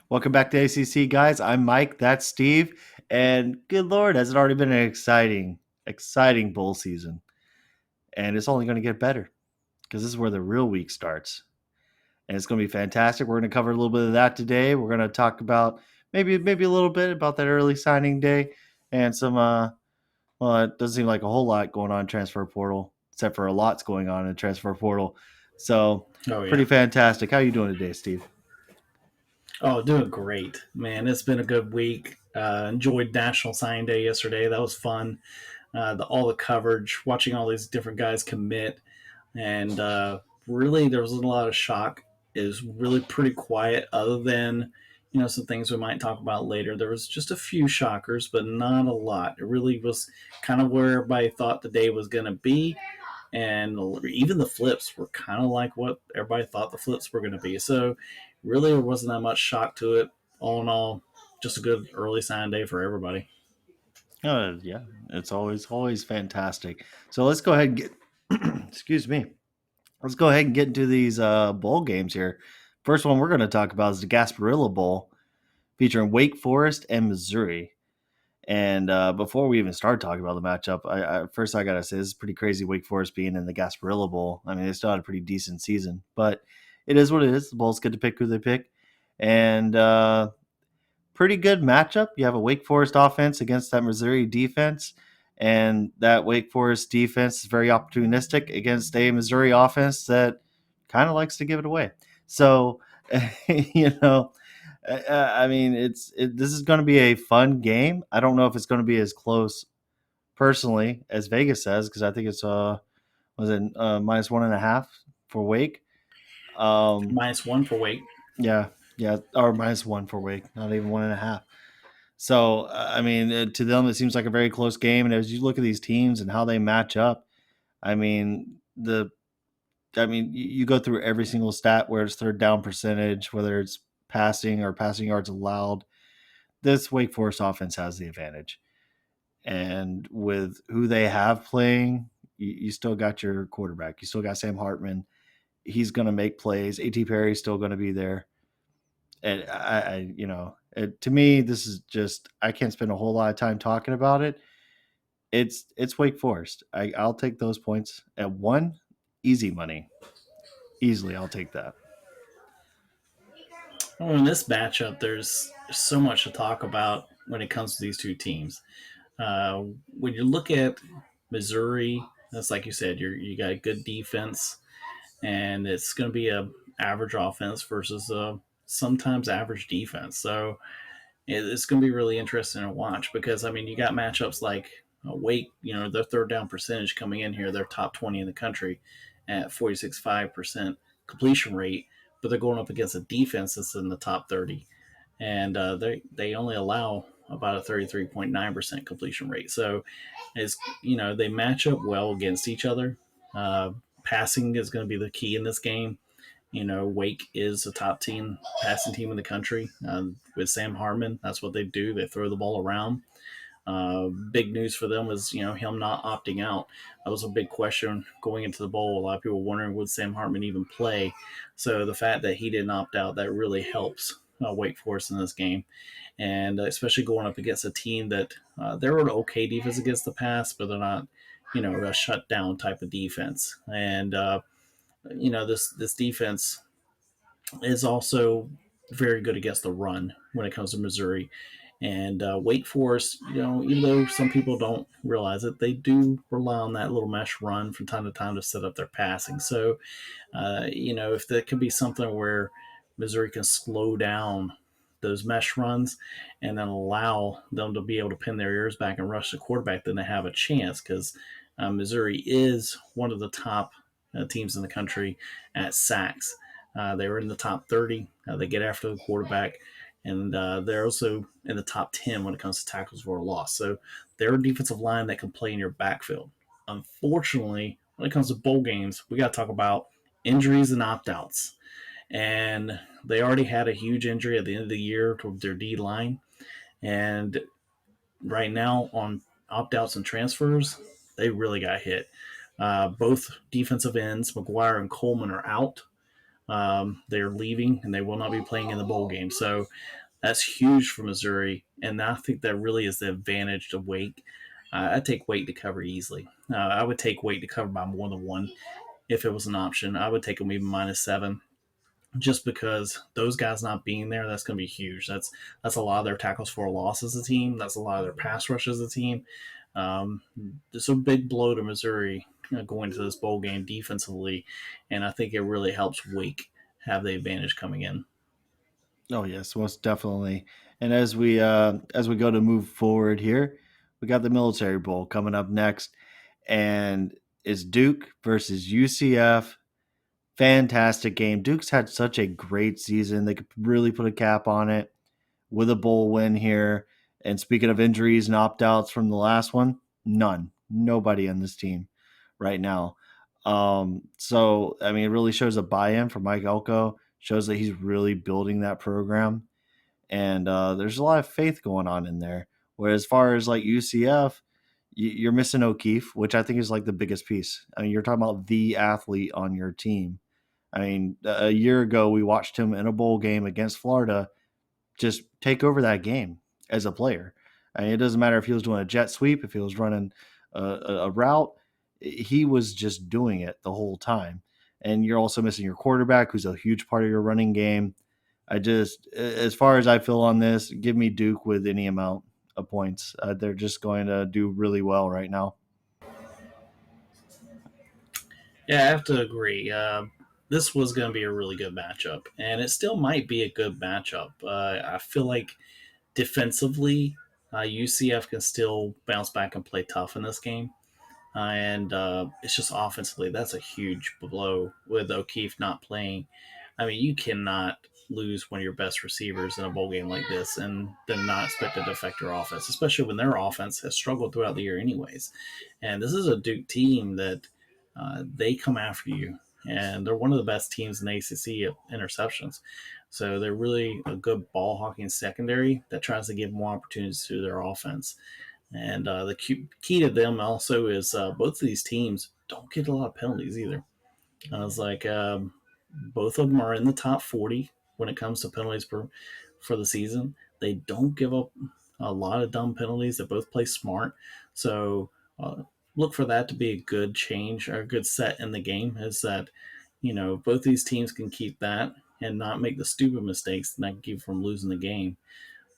Welcome back to ACC, guys. I'm Mike. That's Steve. And good Lord, has it already been an exciting bowl season? And it's only going to get better because this is where the real week starts. And it's going to be fantastic. We're going to cover a little bit of that today. We're going to talk about maybe a little bit about that early signing day and some, well, it doesn't seem like a whole lot going on in transfer portal, except for a lot's going on in transfer portal. So Oh pretty yeah. fantastic. How are you doing today, Steve? Oh, doing great, man. It's been a good week. Enjoyed National Signing Day yesterday. That was fun. All the coverage, watching all these different guys commit, and really there was a lot of shock. It was really pretty quiet, other than some things we might talk about later. There was just a few shockers, but not a lot. It really was kind of where everybody thought the day was going to be, and even the flips were kind of like what everybody thought the flips were going to be. So really, there wasn't that much shock to it. All in all, just a good early sign day for everybody. Yeah, it's always fantastic. So let's go ahead and get excuse me. Let's go ahead and get into these bowl games here. First one we're going to talk about is the Gasparilla Bowl featuring Wake Forest and Missouri. And before we even start talking about the matchup, first I gotta say this is pretty crazy. Wake Forest being in the Gasparilla Bowl. I mean, they still had a pretty decent season, but it is what it is. The Bulls get to pick who they pick, and pretty good matchup. You have a Wake Forest offense against that Missouri defense, and that Wake Forest defense is very opportunistic against a Missouri offense that kind of likes to give it away. So, you know, I mean, this is going to be a fun game. I don't know if it's going to be as close personally as Vegas says because I think it's was it -1.5 for Wake. -1 for Wake. Yeah, yeah, or -1 for Wake, not even 1.5. So, I mean, to them, it seems like a very close game. And as you look at these teams and how they match up, I mean, you go through every single stat where it's third down percentage, whether it's passing or passing yards allowed. This Wake Forest offense has the advantage. And with who they have playing, you still got your quarterback. You still got Sam Hartman. He's going to make plays. A.T. Perry's still going to be there. And to me, this is just I can't spend a whole lot of time talking about it. It's Wake Forest. I'll take those points at one, easy money, easily. I'll take that. Well, in this matchup, there's so much to talk about when it comes to these two teams. Uh, when you look at Missouri, that's like you said, you got a good defense, and it's going to be a average offense versus a sometimes average defense. So it's going to be really interesting to watch because I mean you got matchups like Wake, their third down percentage coming in here, they're top 20 in the country at 46.5% completion rate, but they're going up against a defense that's in the top 30, and they only allow about a 33.9% completion rate. So is they match up well against each other. Uh, Passing is going to be the key in this game. Wake is a top team passing team in the country with Sam Hartman. That's what they do. They throw the ball around. Big news for them is him not opting out. That was a big question going into the bowl. A lot of people were wondering would Sam Hartman even play. So the fact that he didn't opt out, that really helps Wake Forest in this game, and especially going up against a team that they're an okay defense against the pass, but they're not a shutdown type of defense. And this defense is also very good against the run when it comes to Missouri. And Wake Forest, even though some people don't realize it, they do rely on that little mesh run from time to time to set up their passing. So, if there could be something where Missouri can slow down those mesh runs and then allow them to be able to pin their ears back and rush the quarterback, then they have a chance because Missouri is one of the top teams in the country at sacks. They were in the top 30. They get after the quarterback, and they're also in the top 10 when it comes to tackles for a loss. So they're a defensive line that can play in your backfield. Unfortunately, when it comes to bowl games, we got to talk about injuries and opt outs. And they already had a huge injury at the end of the year to their D line. And right now, on opt outs and transfers, they really got hit. Both defensive ends, McGuire and Coleman, are out. They're leaving and they will not be playing in the bowl game. So that's huge for Missouri. And I think that really is the advantage to Wake. I take Wake to cover easily. I would take Wake to cover by more than one if it was an option. I would take them even -7 just because those guys not being there, that's going to be huge. That's a lot of their tackles for a loss as a team. That's a lot of their pass rush as a team. Um, it's a big blow to Missouri going to this bowl game defensively, and I think it really helps Wake have the advantage coming in. Oh yes, most definitely. And as we go to move forward here, we got the Military Bowl coming up next, and it's Duke versus UCF. Fantastic game. Duke's had such a great season. They could really put a cap on it with a bowl win here. And speaking of injuries and opt outs from the last one, none. Nobody on this team right now. So I mean, it really shows a buy-in from Mike Elko. Shows that he's really building that program, and there's a lot of faith going on in there. Whereas, as far as like UCF, you're missing O'Keefe, which I think is like the biggest piece. I mean, you're talking about the athlete on your team. I mean, a year ago we watched him in a bowl game against Florida just take over that game as a player. I mean, it doesn't matter if he was doing a jet sweep, if he was running a route, he was just doing it the whole time. And you're also missing your quarterback, who's a huge part of your running game. As far as I feel on this, give me Duke with any amount of points. They're just going to do really well right now. Yeah, I have to agree. This was going to be a really good matchup, and it still might be a good matchup. I feel like defensively, UCF can still bounce back and play tough in this game. And it's just offensively, that's a huge blow with O'Keefe not playing. I mean, you cannot lose one of your best receivers in a bowl game like this and then not expect it to affect your offense, especially when their offense has struggled throughout the year, anyways. And this is a Duke team that they come after you, and they're one of the best teams in the ACC at interceptions. So they're really a good ball hawking secondary that tries to give more opportunities to their offense. And the key to them also is both of these teams don't get a lot of penalties either. I was like, both of them are in the top 40 when it comes to penalties for the season. They don't give up a lot of dumb penalties. They both play smart. So look for that to be a good change or a good set in the game is that, both these teams can keep that and not make the stupid mistakes that can keep from losing the game.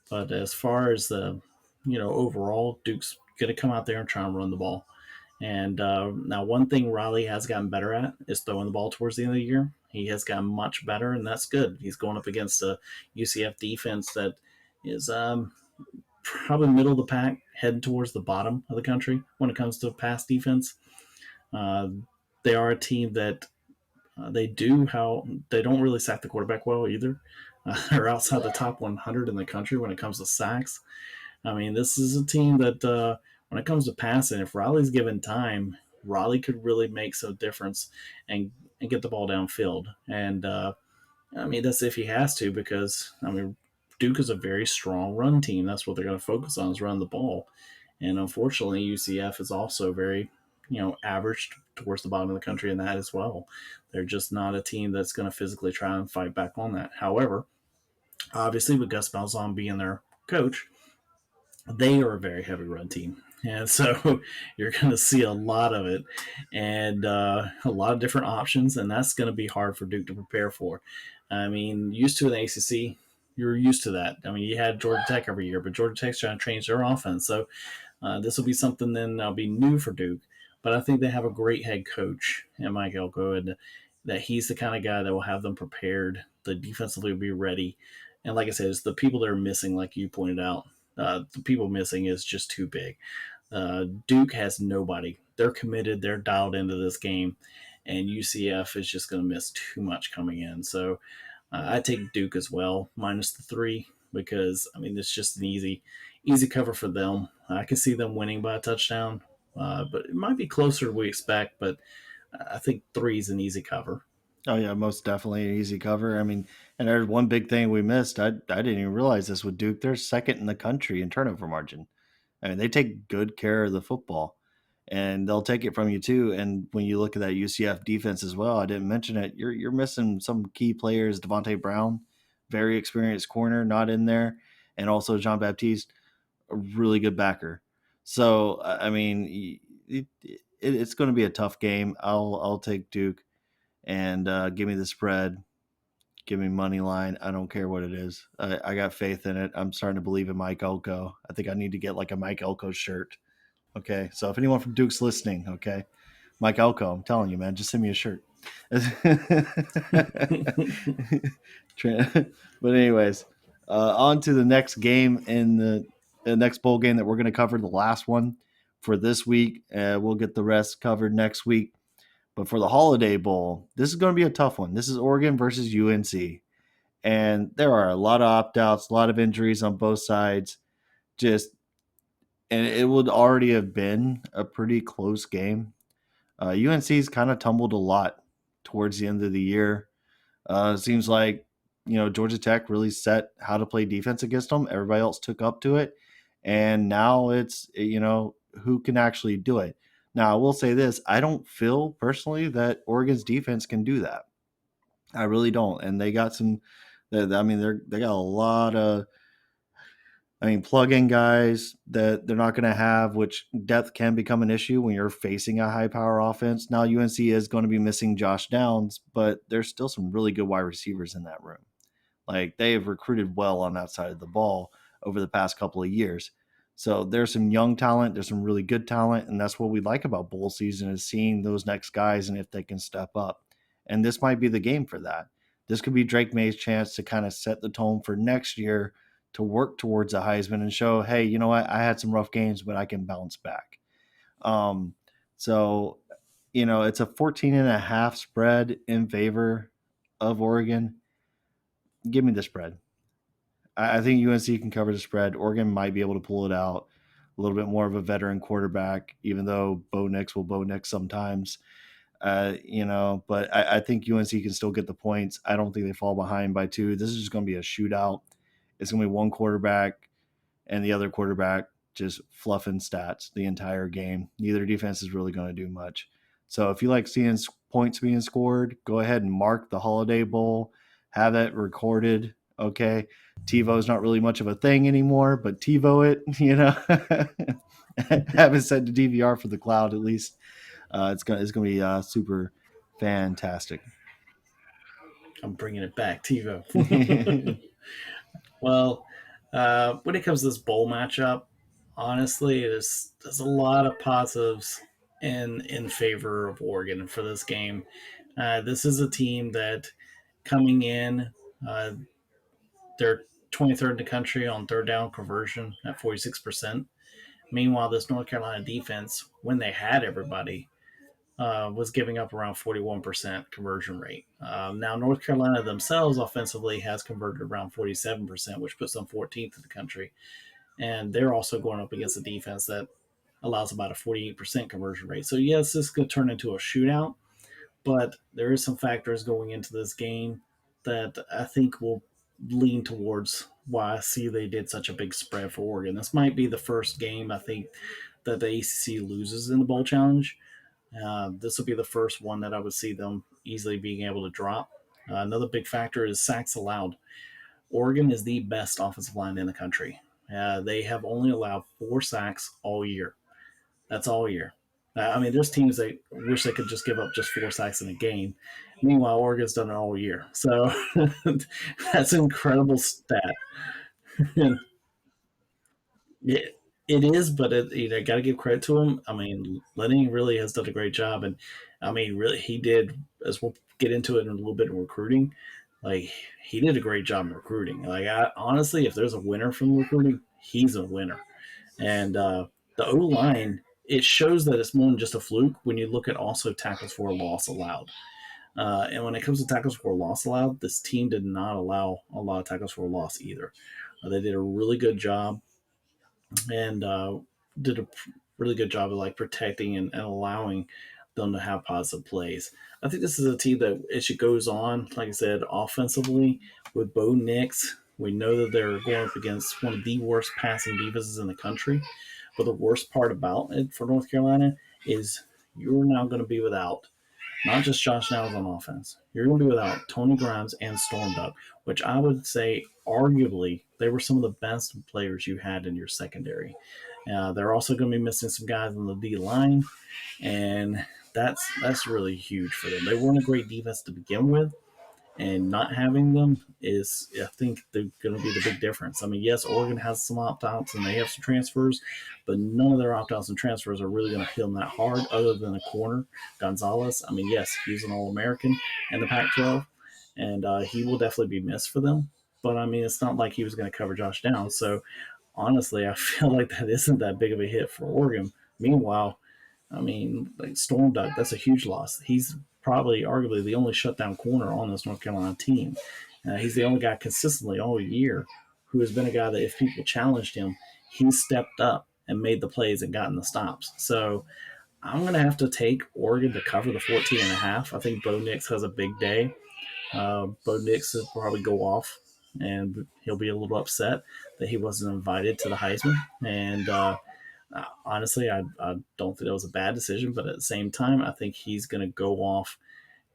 But as far as the, overall, Duke's going to come out there and try and run the ball. And now, one thing Riley has gotten better at is throwing the ball towards the end of the year. He has gotten much better, and that's good. He's going up against a UCF defense that is probably middle of the pack, heading towards the bottom of the country when it comes to pass defense. Uh, they are a team that they don't really sack the quarterback well either. They're outside the top 100 in the country when it comes to sacks. I mean, this is a team that when it comes to passing, if Riley's given time, Riley could really make some difference and get the ball downfield. And I mean, that's if he has to, because I mean, Duke is a very strong run team. That's what they're going to focus on is run the ball. And unfortunately, UCF is also very, average towards the bottom of the country in that as well. They're just not a team that's going to physically try and fight back on that. However, obviously, with Gus Malzahn being their coach, they are a very heavy run team. And so you're going to see a lot of it and a lot of different options. And that's going to be hard for Duke to prepare for. I mean, used to an ACC, you're used to that. I mean, you had Georgia Tech every year, but Georgia Tech's trying to change their offense. So this will be something then that'll be new for Duke. But I think they have a great head coach in Mike Elko, and that he's the kind of guy that will have them prepared. The defensively will be ready. And like I said, it's the people that are missing, like you pointed out. The people missing is just too big. Duke has nobody. They're committed. They're dialed into this game, and UCF is just going to miss too much coming in. So I take Duke as well, -3, because I mean it's just an easy cover for them. I can see them winning by a touchdown, but it might be closer than we expect. But I think 3 is an easy cover. Oh yeah, most definitely an easy cover. I mean, and there's one big thing we missed. I didn't even realize this with Duke. They're second in the country in turnover margin. I mean, they take good care of the football. and they'll take it from you too. And when you look at that UCF defense as well, I didn't mention it. You're missing some key players. Devontae Brown, very experienced corner, not in there, and also Jean Baptiste, a really good backer. So I mean, it's going to be a tough game. I'll take Duke and give me the spread. Give me money line. I don't care what it is. I got faith in it. I'm starting to believe in Mike Elko. I think I need to get like a Mike Elko shirt. Okay, so if anyone from Duke's listening, okay, Mike Elko, I'm telling you, man, just send me a shirt. But anyways, on to the next game in the next bowl game that we're going to cover, the last one for this week. We'll get the rest covered next week. But for the Holiday Bowl, this is going to be a tough one. This is Oregon versus UNC. And there are a lot of opt-outs, a lot of injuries on both sides. And it would already have been a pretty close game. UNC's kind of tumbled a lot towards the end of the year. It seems like Georgia Tech really set how to play defense against them. Everybody else took up to it, and now it's who can actually do it. Now I will say this: I don't feel personally that Oregon's defense can do that. I really don't, and they got some. They got a lot of. Plug-in guys that they're not going to have, which depth can become an issue when you're facing a high-power offense. Now, UNC is going to be missing Josh Downs, but there's still some really good wide receivers in that room. Like, they have recruited well on that side of the ball over the past couple of years. So there's some young talent, there's some really good talent, and that's what we like about bowl season is seeing those next guys and if they can step up. And this might be the game for that. This could be Drake May's chance to kind of set the tone for next year to work towards a Heisman and show, hey, you know what? I had some rough games, but I can bounce back. So, it's a 14.5 spread in favor of Oregon. Give me the spread. I think UNC can cover the spread. Oregon might be able to pull it out. A little bit more of a veteran quarterback, even though Bo Nix will Bo Nix sometimes. But I think UNC can still get the points. I don't think they fall behind by 2. This is just going to be a shootout. It's going to be one quarterback and the other quarterback just fluffing stats the entire game. Neither defense is really going to do much. So if you like seeing points being scored, go ahead and mark the Holiday Bowl. Have that recorded. Okay. TiVo is not really much of a thing anymore, but TiVo it, have it set to DVR for the cloud at least. It's gonna be super fantastic. I'm bringing it back, TiVo. Well, when it comes to this bowl matchup, honestly, there's a lot of positives in favor of Oregon for this game. This is a team that coming in, they're 23rd in the country on third down conversion at 46%. Meanwhile, this North Carolina defense, when they had everybody, was giving up around 41% conversion rate. Now, North Carolina themselves offensively has converted around 47%, which puts them 14th in the country. And they're also going up against a defense that allows about a 48% conversion rate. So, yes, this could turn into a shootout, but there is some factors going into this game that I think will lean towards why I see they did such a big spread for Oregon. This might be the first game I think that the ACC loses in the bowl challenge. This will be the first one that I would see them easily being able to drop. Another big factor is sacks allowed. Oregon is the best offensive line in the country. They have only allowed 4 sacks all year. That's all year. There's teams that wish they could just give up just 4 sacks in a game. Meanwhile, Oregon's done it all year. So that's an incredible stat. Yeah, it is, but got to give credit to him. Lenny really has done a great job, and really he did. As we'll get into it in a little bit in recruiting, like he did a great job in recruiting. Honestly, if there's a winner from recruiting, he's a winner. And the O line, it shows that it's more than just a fluke when you look at also tackles for a loss allowed. And when it comes to tackles for a loss allowed, this team did not allow a lot of tackles for a loss either. They did a really good job and did a really good job of protecting and allowing them to have positive plays. I think this is a team that as it goes on, like I said, offensively with Bo Nix, we know that they're going up against one of the worst passing defenses in the country. But the worst part about it for North Carolina is you're now going to be without not just Josh Downs on offense. You're going to be without Tony Grimes and Storm Duck, which I would say arguably they were some of the best players you had in your secondary. They're also going to be missing some guys on the D line, and that's really huge for them. They weren't a great defense to begin with, and not having them is, I think, they're going to be the big difference. I mean, yes, Oregon has some opt outs and they have some transfers, but none of their opt outs and transfers are really going to hit them that hard, other than a corner, Gonzalez. I mean, yes, he's an All American in the Pac 12, and he will definitely be missed for them. But I mean, it's not like he was going to cover Josh Downs. So honestly, I feel like that isn't that big of a hit for Oregon. Meanwhile, I mean, like Storm Duck, that's a huge loss. He's probably arguably the only shutdown corner on this North Carolina team. He's the only guy consistently all year who has been a guy that if people challenged him, he stepped up and made the plays and gotten the stops. So I'm going to have to take Oregon to cover the 14 and a half. I think Bo Nix has a big day. Bo Nix will probably go off and he'll be a little upset that he wasn't invited to the Heisman. And honestly, I don't think that was a bad decision, but at the same time, I think he's going to go off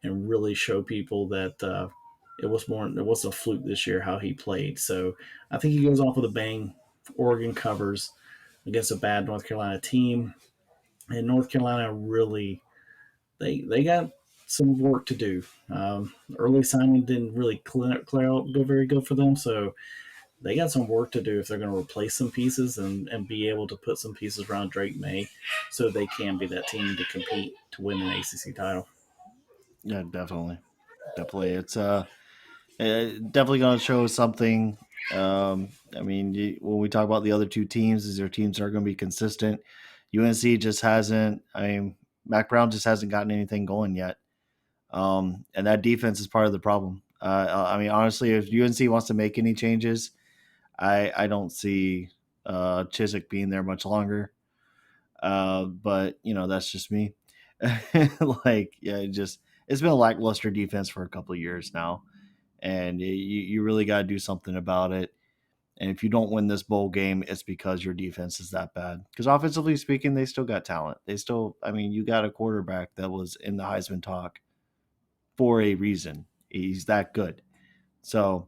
and really show people that it wasn't a fluke this year how he played. So I think he goes off with a bang. Oregon covers against a bad North Carolina team, and North Carolina really they got some work to do. Early signing didn't really clear out go very good for them, so they got some work to do if they're going to replace some pieces and be able to put some pieces around Drake May so they can be that team to compete to win an ACC title. Yeah, definitely, definitely. It's definitely going to show something. I mean, when we talk about the other two teams, these are teams that are going to be consistent. UNC just hasn't. I mean, Mac Brown just hasn't gotten anything going yet, and that defense is part of the problem. I mean, honestly, if UNC wants to make any changes, I don't see Chiswick being there much longer. But that's just me. Like, yeah, it's been a lackluster defense for a couple of years now, and you really got to do something about it. And if you don't win this bowl game, it's because your defense is that bad. Because offensively speaking, they still got talent. I mean, you got a quarterback that was in the Heisman talk for a reason. He's that good. So,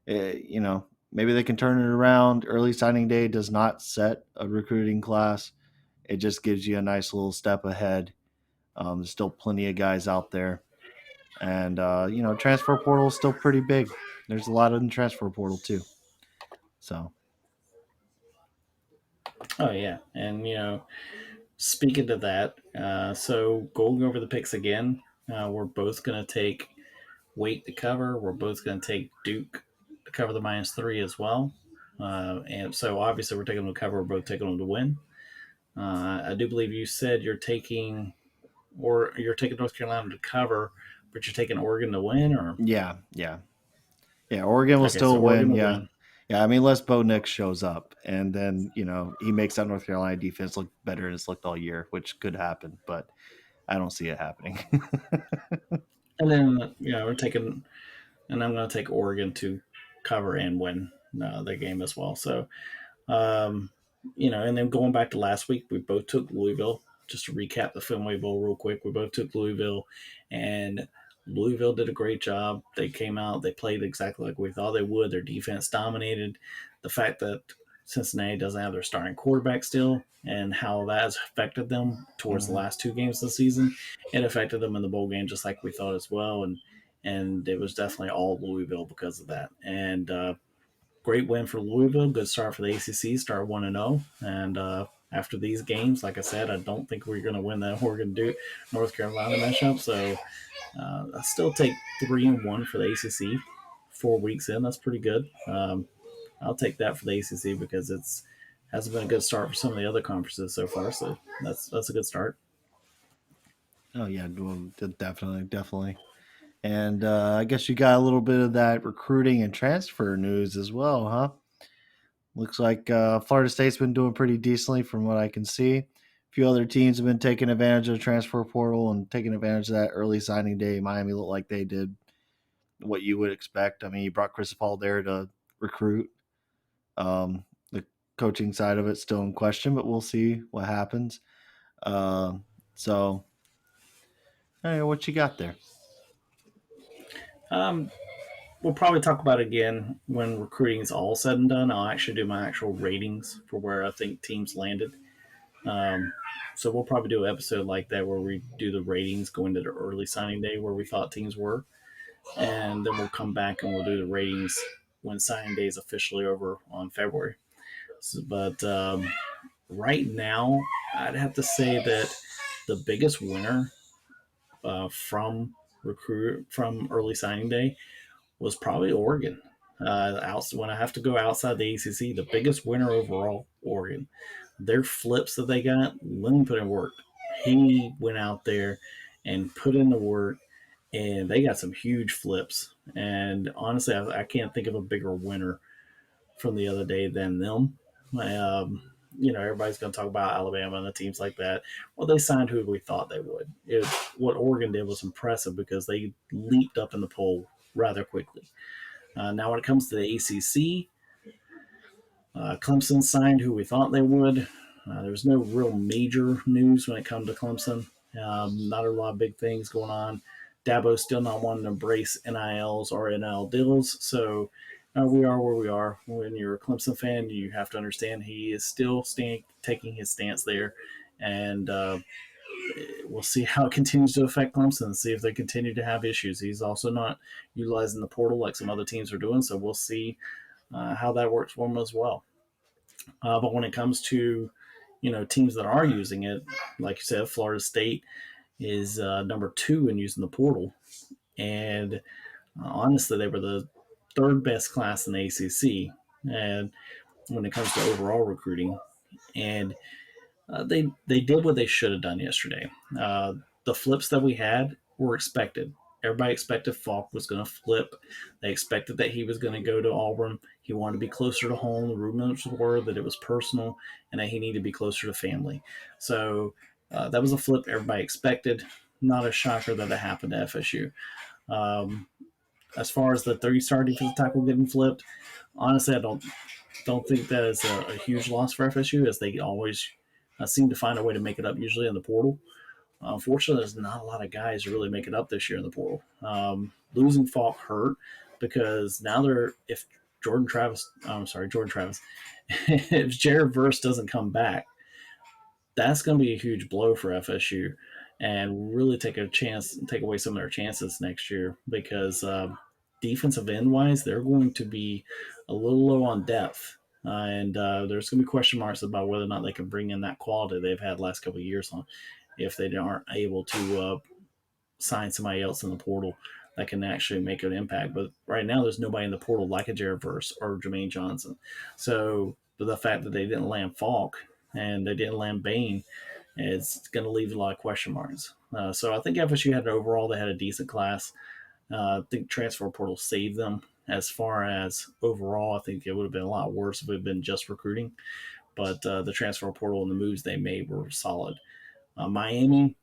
maybe they can turn it around. Early signing day does not set a recruiting class. It just gives you a nice little step ahead. There's still plenty of guys out there. And, transfer portal is still pretty big. There's a lot in the transfer portal, too. So, Oh yeah, and speaking to that, so going over the picks again, we're both going to take weight to cover. We're both going to take Duke to cover the -3 as well. And so obviously we're taking them to cover. We're both taking them to win. I do believe you said you're taking North Carolina to cover, but you're taking Oregon to win, or yeah, yeah. Yeah, Oregon will okay, so still Oregon win. to Yeah. win. Yeah, I mean, unless Bo Nix shows up and then, he makes that North Carolina defense look better than it's looked all year, which could happen, but I don't see it happening. And then we're taking, and I'm going to take Oregon to cover and win the game as well. So Um, and then going back to last week, we both took Louisville. Just to recap the Fenway Bowl real quick, we both took Louisville, and Louisville did a great job. They came out, they played exactly like we thought they would. Their defense dominated. The fact that Cincinnati doesn't have their starting quarterback still, and how that has affected them towards the Mhm. last two games of the season, it affected them in the bowl game just like we thought as well. And it was definitely all Louisville because of that. And great win for Louisville. Good start for the ACC. Start 1-0. And after these games, like I said, I don't think we're going to win that Oregon Duke North Carolina matchup. So I still take 3-1 for the ACC. 4 weeks in, that's pretty good. I'll take that for the ACC because it's hasn't been a good start for some of the other conferences so far. So that's a good start. Oh, yeah, well, definitely, definitely. And I guess you got a little bit of that recruiting and transfer news as well, huh? Looks like Florida State's been doing pretty decently from what I can see. A few other teams have been taking advantage of the transfer portal and taking advantage of that early signing day. Miami looked like they did what you would expect. I mean, you brought Chris Paul there to recruit. The coaching side of it's still in question, but we'll see what happens. So, hey, what you got there? Um, we'll probably talk about it again when recruiting is all said and done. I'll actually do my actual ratings for where I think teams landed. Um, so we'll probably do an episode like that where we do the ratings going to the early signing day where we thought teams were, and then we'll come back and we'll do the ratings when signing day is officially over on February. But right now, I'd have to say that the biggest winner from early signing day was probably Oregon. When I have to go outside the ACC, the biggest winner overall, Oregon. Their flips that they got, Lynn put in work. He went out there and put in the work, and they got some huge flips. And honestly, I can't think of a bigger winner from the other day than them. Everybody's going to talk about Alabama and the teams like that. Well, they signed who we thought they would. What Oregon did was impressive because they leaped up in the poll rather quickly. Now, when it comes to the ACC, Clemson signed who we thought they would. There's no real major news when it comes to Clemson. Not a lot of big things going on. Dabo's still not wanting to embrace NILs or NIL deals, so we are where we are. When you're a Clemson fan, you have to understand he is still taking his stance there, and we'll see how it continues to affect Clemson. See if they continue to have issues. He's also not utilizing the portal like some other teams are doing, so we'll see how that works for him as well. But when it comes to teams that are using it, like you said, Florida State is number 2 in using the portal, and honestly, they were the third best class in the ACC, and when it comes to overall recruiting, and they did what they should have done yesterday. The flips that we had were expected. Everybody expected Falk was going to flip. They expected that he was going to go to Auburn. He wanted to be closer to home. The rumors were that it was personal and that he needed to be closer to family. So that was a flip everybody expected. Not a shocker that it happened to FSU. Um, as far as the 3-star defensive tackle getting flipped, honestly, I don't think that is a huge loss for FSU, as they always seem to find a way to make it up, usually in the portal. Unfortunately, there's not a lot of guys who really make it up this year in the portal. Losing Falk hurt because now if Jordan Travis, if Jared Verse doesn't come back, that's going to be a huge blow for FSU and really take away some of their chances next year because defensive end wise, they're going to be a little low on depth. And there's going to be question marks about whether or not they can bring in that quality they've had last couple of years on if they aren't able to sign somebody else in the portal that can actually make an impact. But right now, there's nobody in the portal like a Jared Verse or Jermaine Johnson. So the fact that they didn't land Falk and they didn't land Bain, it's going to leave a lot of question marks. So I think FSU had overall they had a decent class. I think transfer portal saved them. As far as overall, I think it would have been a lot worse if it had been just recruiting. But the transfer portal and the moves they made were solid. Miami,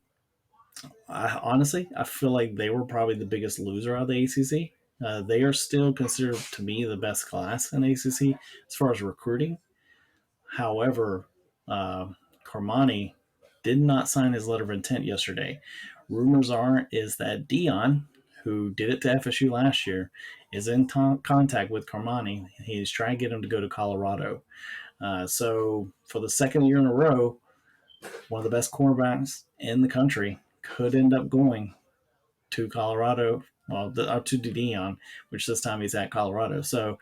I feel like they were probably the biggest loser out of the ACC. They are still considered to me the best class in ACC as far as recruiting. However, Carmani did not sign his letter of intent yesterday. Rumors is that Dion, who did it to FSU last year, is in contact with Carmani. He's trying to get him to go to Colorado. So for the second year in a row, one of the best cornerbacks in the country could end up going to Colorado, to Dion, which this time he's at Colorado. So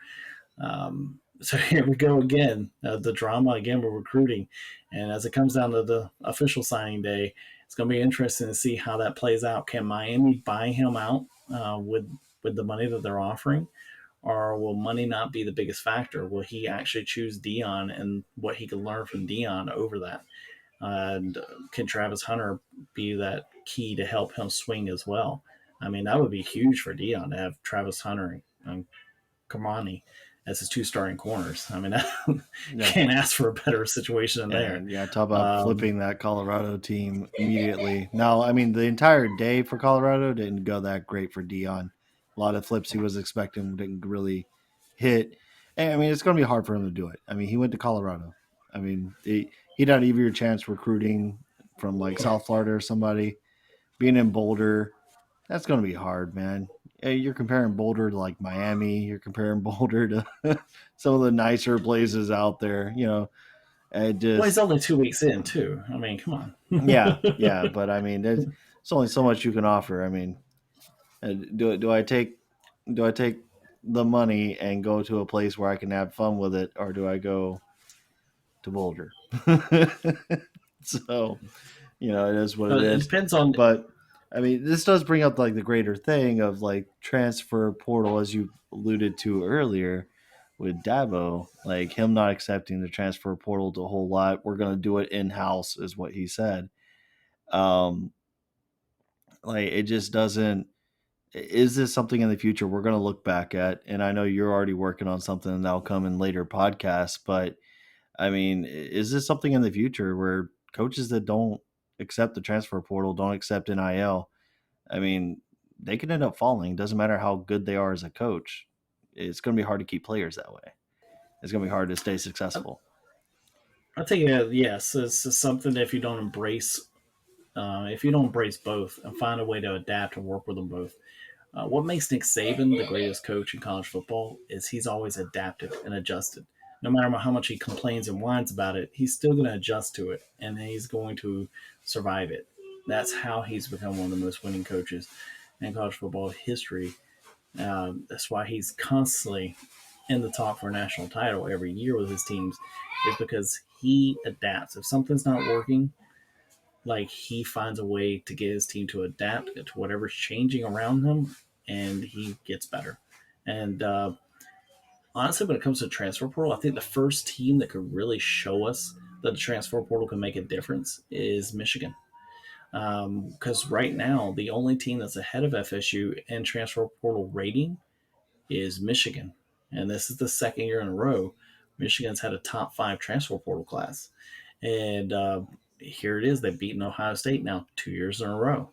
here we go again. The drama again with recruiting, and as it comes down to the official signing day, it's going to be interesting to see how that plays out. Can Miami buy him out with the money that they're offering, or will money not be the biggest factor? Will he actually choose Dion and what he can learn from Dion over that? And can Travis Hunter be that key to help him swing as well? I mean, that would be huge for Dion to have Travis Hunter and Kamani as his 2 starting corners. I mean, Yeah. can't ask for a better situation than there. Yeah, talk about flipping that Colorado team immediately. Now, I mean, the entire day for Colorado didn't go that great for Dion. A lot of flips he was expecting didn't really hit. And I mean, it's going to be hard for him to do it. I mean, he went to Colorado. I mean, he'd had an easier chance recruiting from like South Florida or somebody, being in Boulder, that's going to be hard, man. You're comparing Boulder to like Miami. You're comparing Boulder to some of the nicer places out there. It Well, he's just, only 2 weeks in too. I mean, come on. yeah, yeah. But I mean, there's only so much you can offer. I mean, do I take the money and go to a place where I can have fun with it, or do I go to Boulder? So it is what it But it is. depends on. But I mean, this does bring up like the greater thing of like transfer portal, as you alluded to earlier with Dabo, like him not accepting the transfer portal to a whole lot. We're gonna do it in house, is what he said. Um, like it just doesn't. Is this something in the future we're gonna look back at? And I know you're already working on something that'll come in later podcasts, but I mean, is this something in the future where coaches that don't accept the transfer portal, don't accept NIL, I mean, they can end up falling. Doesn't matter how good they are as a coach. It's going to be hard to keep players that way. It's going to be hard to stay successful. I think yes, it's something that if you don't embrace both and find a way to adapt and work with them both. What makes Nick Saban the greatest coach in college football is he's always adapted and adjusted. No matter how much he complains and whines about it, he's still going to adjust to it and he's going to survive it. That's how he's become one of the most winning coaches in college football history. That's why he's constantly in the talk for a national title every year with his teams, is because he adapts. If something's not working, like he finds a way to get his team to adapt to whatever's changing around him, and he gets better. And honestly, when it comes to transfer portal, I think the first team that could really show us that the transfer portal can make a difference is Michigan. Because right now, the only team that's ahead of FSU in transfer portal rating is Michigan. And this is the second year in a row Michigan's had a top five transfer portal class. And here it is. They've beaten Ohio State now 2 years in a row.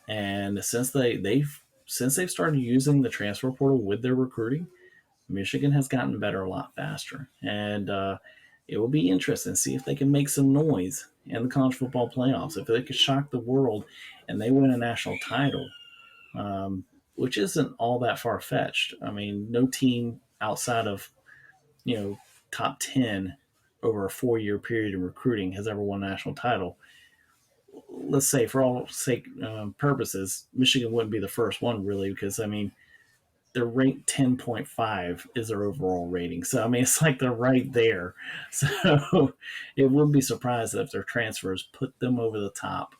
And since they've started using the transfer portal with their recruiting, Michigan has gotten better a lot faster. And it will be interesting to see if they can make some noise in the college football playoffs. If they could shock the world and they win a national title, um, which isn't all that far fetched. I mean, no team outside of you know top 10 over a 4 year period in recruiting has ever won a national title. Let's say, for all sake purposes, Michigan wouldn't be the first one really, because I mean they're ranked 10.5 is their overall rating. So I mean it's like they're right there. So it wouldn't be surprised if their transfers put them over the top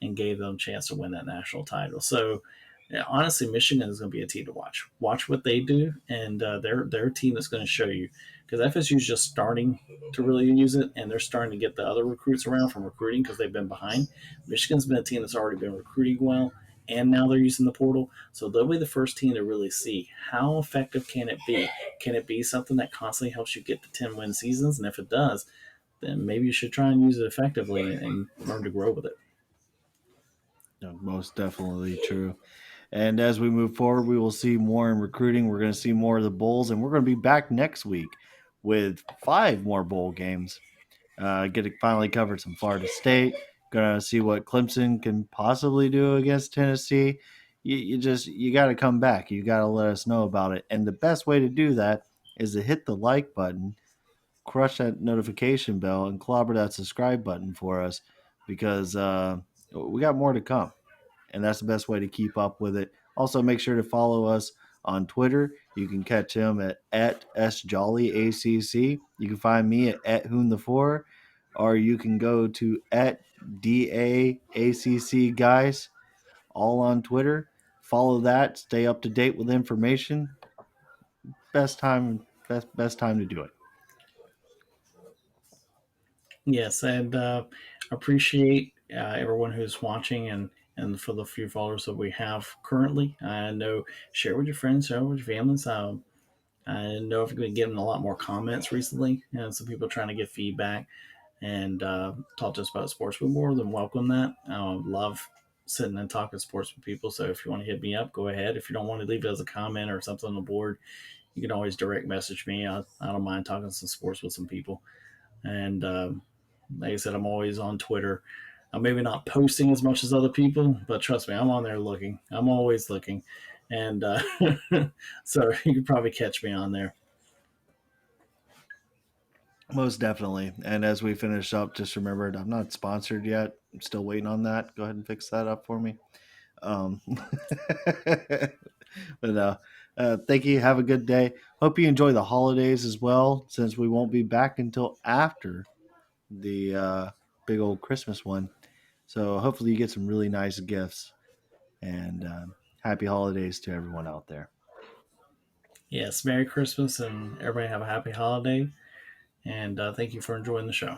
and gave them a chance to win that national title. So yeah, honestly, Michigan is going to be a team to watch. Watch what they do, and they're a team that's going to show you, because FSU is just starting to really use it, and they're starting to get the other recruits around from recruiting because they've been behind. Michigan's been a team that's already been recruiting well, and now they're using the portal, so they'll be the first team to really see how effective can it be. Can it be something that constantly helps you get to 10-win seasons? And if it does, then maybe you should try and use it effectively and learn to grow with it. No, most definitely true. And as we move forward, we will see more in recruiting. We're going to see more of the bowls, and we're going to be back next week with 5 more bowl games. Get to finally cover some Florida State. Gonna see what Clemson can possibly do against Tennessee. You got to come back. You got to let us know about it. And the best way to do that is to hit the like button, crush that notification bell, and clobber that subscribe button for us, because we got more to come, and that's the best way to keep up with it. Also, make sure to follow us on Twitter. You can catch him at SJollyACC. You can find me at Hoon the Four, or you can go to at DAACC guys, all on Twitter. Follow that. Stay up to date with information. Best time to do it. Yes, and appreciate everyone who's watching, and for the few followers that we have currently. I know, share with your friends, share with your families. I know I've been getting a lot more comments recently, and some people trying to get feedback and talk to us about sports. We more than welcome that. I love sitting and talking sports with people. So if you want to hit me up, go ahead. If you don't want to leave it as a comment or something on the board, you can always direct message me. I don't mind talking some sports with some people. And like I said, I'm always on Twitter. I'm maybe not posting as much as other people, but trust me, I'm on there looking. I'm always looking, and so you can probably catch me on there. Most definitely. And as we finish up, just remembered I'm not sponsored yet. I'm still waiting on that. Go ahead and fix that up for me. Um, but thank you. Have a good day. Hope you enjoy the holidays as well, since we won't be back until after the big old Christmas one. So hopefully you get some really nice gifts, and happy holidays to everyone out there. Yes, Merry Christmas, and everybody have a happy holiday. And thank you for enjoying the show.